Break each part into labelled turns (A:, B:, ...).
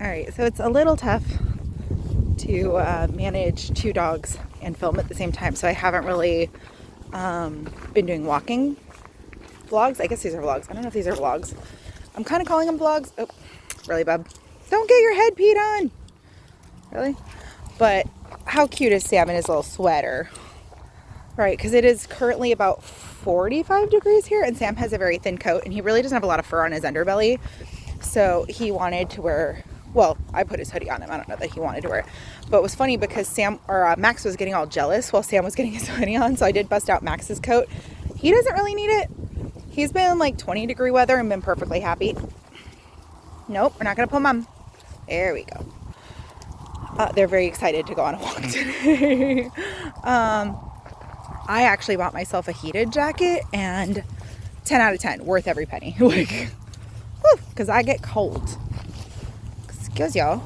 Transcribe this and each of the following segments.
A: Alright, so it's a little tough to manage two dogs and film at the same time, so I haven't really been doing walking vlogs. I guess these are vlogs. I don't know if these are vlogs. I'm kind of calling them vlogs. Oh, really, bub? Don't get your head peed on! Really? But how cute is Sam in his little sweater? Right, because it is currently about 45 degrees here, and Sam has a very thin coat, and he really doesn't have a lot of fur on his underbelly, so he wanted to wear, well, I put his hoodie on him. I don't know that he wanted to wear it, but it was funny because Max was getting all jealous while Sam was getting his hoodie on, so I did bust out Max's coat. He doesn't really need it. He's been in like 20 degree weather and been perfectly happy. Nope, we're not gonna pull Mom. There we go. They're very excited to go on a walk today. I actually bought myself a heated jacket, and 10 out of 10, worth every penny. Like, because I get cold. Excuse y'all.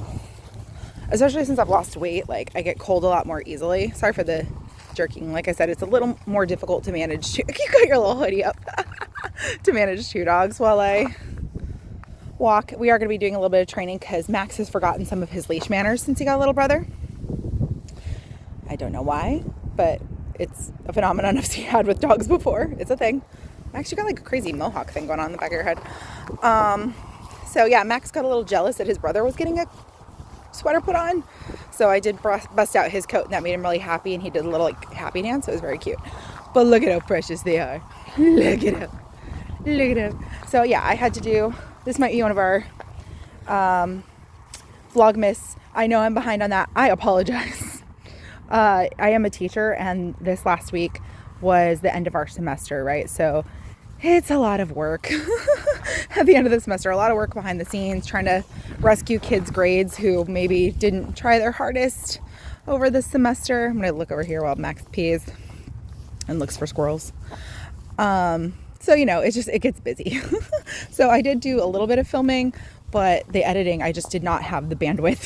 A: Especially since I've lost weight, like, I get cold a lot more easily. Sorry for the jerking. Like I said, it's a little more difficult to manage. You got your little hoodie up. To manage two dogs while I walk. We are going to be doing a little bit of training because Max has forgotten some of his leash manners since he got a little brother. I don't know why, but it's a phenomenon I've had with dogs before. It's a thing. Max, you got like a crazy mohawk thing going on in the back of your head. So yeah, Max got a little jealous that his brother was getting a sweater put on. So I did bust out his coat, and that made him really happy, and he did a little like happy dance. So it was very cute. But look at how precious they are. Look at him. Look at him. So yeah, I had to do, this might be one of our Vlogmas. I know I'm behind on that. I apologize. I am a teacher, and this last week was the end of our semester, right? So it's a lot of work at the end of the semester, a lot of work behind the scenes, trying to rescue kids' grades who maybe didn't try their hardest over the semester. I'm going to look over here while Max pees and looks for squirrels. So, you know, it gets busy. So I did do a little bit of filming, but the editing, I just did not have the bandwidth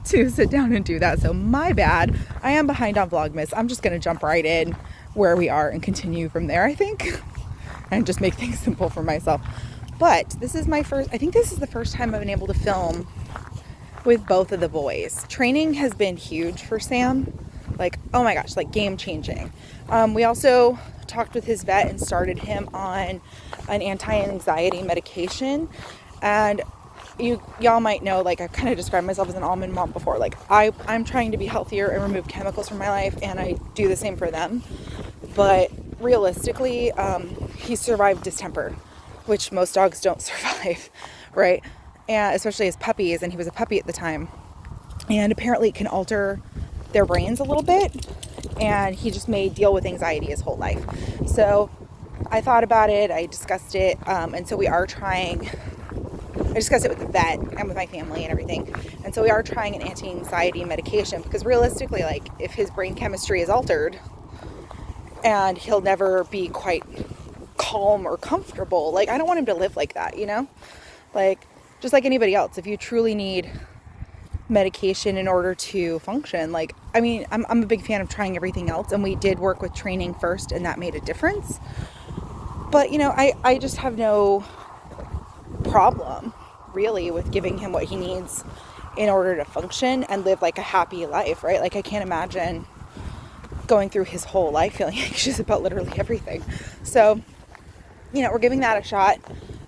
A: to sit down and do that. So my bad. I am behind on Vlogmas. I'm just going to jump right in where we are and continue from there, I think, and just make things simple for myself. But this is I think this is the first time I've been able to film with both of the boys. Training has been huge for Sam. Like, oh my gosh, like game changing. We also talked with his vet and started him on an anti-anxiety medication. And y'all might know, like, I've kind of described myself as an almond mom before. Like, I'm trying to be healthier and remove chemicals from my life, and I do the same for them. But realistically, he survived distemper, which most dogs don't survive, right? And especially as puppies, and he was a puppy at the time. And apparently it can alter their brains a little bit, and he just may deal with anxiety his whole life. So I thought about it, I discussed it, and so I discussed it with the vet and with my family and everything. And so we are trying an anti-anxiety medication, because realistically, like, if his brain chemistry is altered and he'll never be quite calm or comfortable, like, I don't want him to live like that, you know? Like, just like anybody else, if you truly need medication in order to function, like, I mean, I'm a big fan of trying everything else, and we did work with training first, and that made a difference. But, you know, I just have no problem really with giving him what he needs in order to function and live like a happy life, right? Like, I can't imagine going through his whole life feeling anxious about literally everything. So, you know, we're giving that a shot.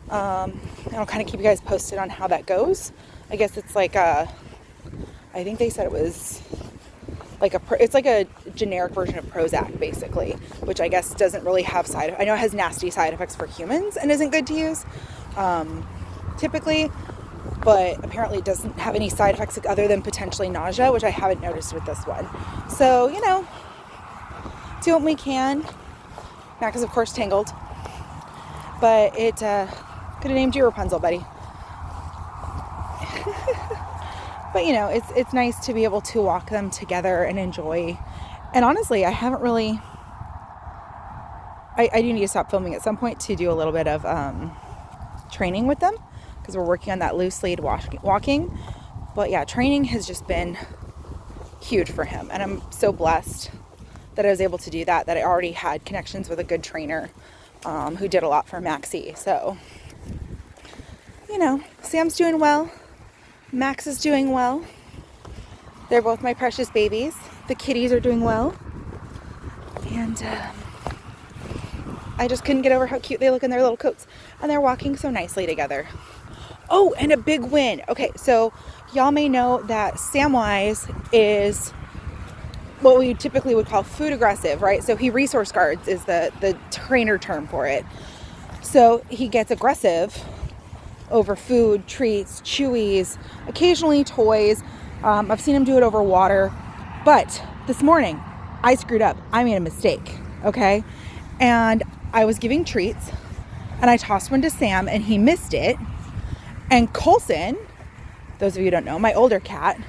A: And I'll kind of keep you guys posted on how that goes. I guess it's like I think they said it was like it's like a generic version of Prozac, basically, which I guess doesn't really have I know it has nasty side effects for humans and isn't good to use typically, but apparently it doesn't have any side effects other than potentially nausea, which I haven't noticed with this one. So, you know, do what we can. Max is of course tangled, but it could have named you Rapunzel, buddy. But you know, it's nice to be able to walk them together and enjoy. And honestly, I haven't really, I do need to stop filming at some point to do a little bit of training with them, because we're working on that loose lead walking. But yeah, training has just been huge for him, and I'm so blessed that I was able to do that I already had connections with a good trainer who did a lot for Maxie. So, you know, Sam's doing well, Max is doing well. They're both my precious babies. The kitties are doing well, and I just couldn't get over how cute they look in their little coats, and they're walking so nicely together. Oh, and a big win. Okay, so y'all may know that Samwise is what we typically would call food aggressive, right? So he resource guards is the trainer term for it. So he gets aggressive over food, treats, chewies, occasionally toys. I've seen him do it over water. But this morning, I screwed up. I made a mistake, okay? And I was giving treats, and I tossed one to Sam, and he missed it. And Colson, those of you who don't know, my older cat,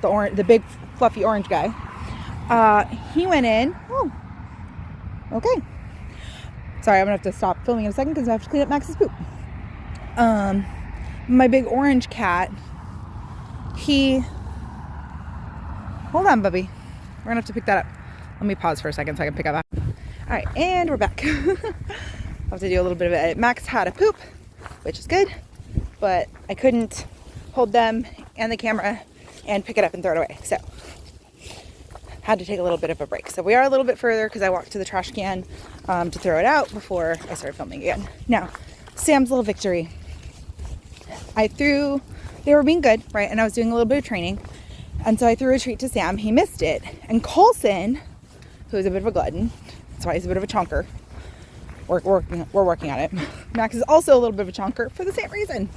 A: the big fluffy orange guy, he went in. Oh, okay. Sorry, I'm gonna have to stop filming in a second because I have to clean up Max's poop. My big orange cat, hold on, Bubby. We're gonna have to pick that up. Let me pause for a second so I can pick up that. All right, and we're back. I'll have to do a little bit of it. Max had a poop, which is good, but I couldn't hold them and the camera and pick it up and throw it away. So had to take a little bit of a break. So we are a little bit further because I walked to the trash can to throw it out before I started filming again. Now, Sam's little victory. They were being good, right? And I was doing a little bit of training. And so I threw a treat to Sam. He missed it. And Colson, who is a bit of a glutton, that's why he's a bit of a chonker. We're working on it. Max is also a little bit of a chonker for the same reason.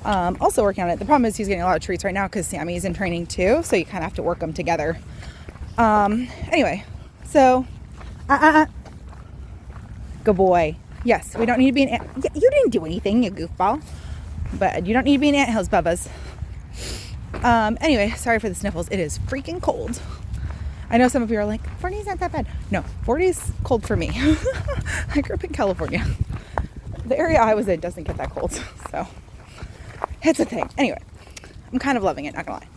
A: Also working on it. The problem is he's getting a lot of treats right now because Sammy's in training too. So you kind of have to work them together. Anyway, so, good boy. Yes, we don't need to be in you didn't do anything, you goofball. But you don't need to be in anthills, Bubbas. Anyway, sorry for the sniffles. It is freaking cold. I know some of you are like, 40's not that bad. No, 40's cold for me. I grew up in California. The area I was in doesn't get that cold. So, it's a thing. Anyway, I'm kind of loving it, not gonna lie.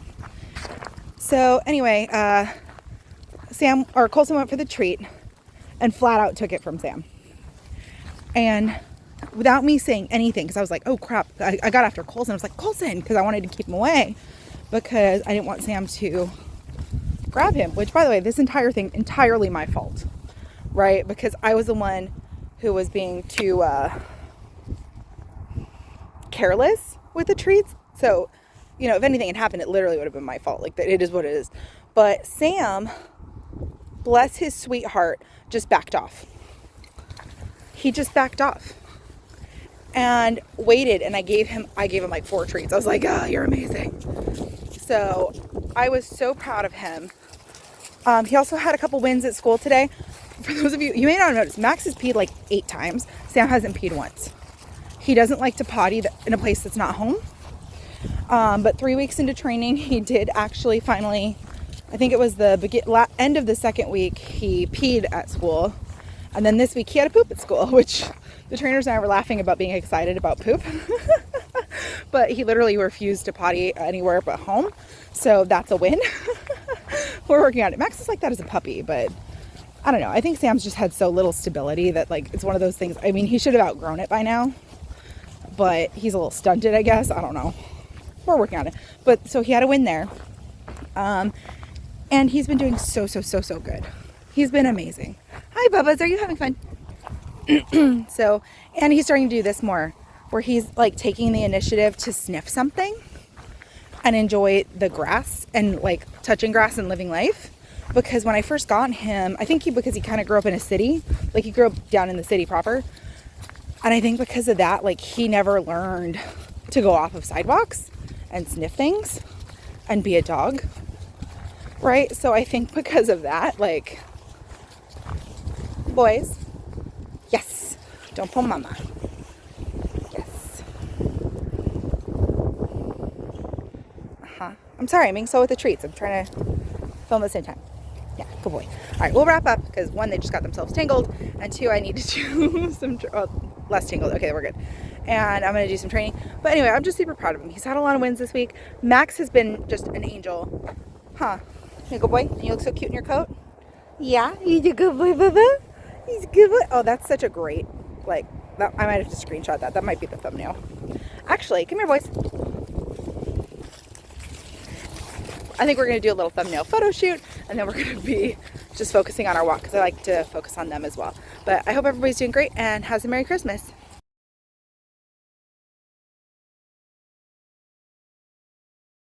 A: So, anyway, Colson went for the treat and flat out took it from Sam. And without me saying anything, because I was like, oh crap, I got after Colson. I was like, Colson, because I wanted to keep him away because I didn't want Sam to grab him, which by the way, this entire thing, entirely my fault, right? Because I was the one who was being too careless with the treats. So, you know, if anything had happened, it literally would have been my fault. Like, it is what it is. But Sam, bless his sweetheart, just backed off. He just backed off and waited, and I gave him like 4 treats. I was like, oh, you're amazing. So I was so proud of him. He also had a couple wins at school today. For those of you may not have noticed, Max has peed like 8 times. Sam hasn't peed once. He doesn't like to potty in a place that's not home. But 3 weeks into training, he did actually finally, I think it was the end of the second week, he peed at school. And then this week he had a poop at school, which the trainers and I were laughing about being excited about poop. But he literally refused to potty anywhere but home. So that's a win. We're working on it. Max is like that as a puppy, but I don't know. I think Sam's just had so little stability that like it's one of those things. I mean, he should have outgrown it by now, but he's a little stunted, I guess. I don't know. We're working on it. But so he had a win there. And he's been doing so good. He's been amazing. Hi, Bubba's. Are you having fun? So, and he's starting to do this more, where he's like taking the initiative to sniff something and enjoy the grass and like touching grass and living life. Because when I first got him, I think because he kind of grew up in a city, like he grew up down in the city proper. And I think because of that, like he never learned to go off of sidewalks and sniff things and be a dog. Right? So I think because of that, like, boys, yes, don't pull mama. Yes. I'm sorry, I'm being slow with the treats. I'm trying to film at the same time. Yeah, good boy. All right, we'll wrap up because one, they just got themselves tangled, and two, I need to do some, less tangled. Okay, we're good. And I'm going to do some training. But anyway, I'm just super proud of him. He's had a lot of wins this week. Max has been just an angel. Huh? You good boy? You look so cute in your coat. Yeah, he's a good boy, Bubba. He's a good boy. Oh, that's such a great, like, that, I might have to screenshot that. That might be the thumbnail. Actually, come here, boys. I think we're going to do a little thumbnail photo shoot, and then we're going to be just focusing on our walk because I like to focus on them as well. But I hope everybody's doing great and has a Merry Christmas.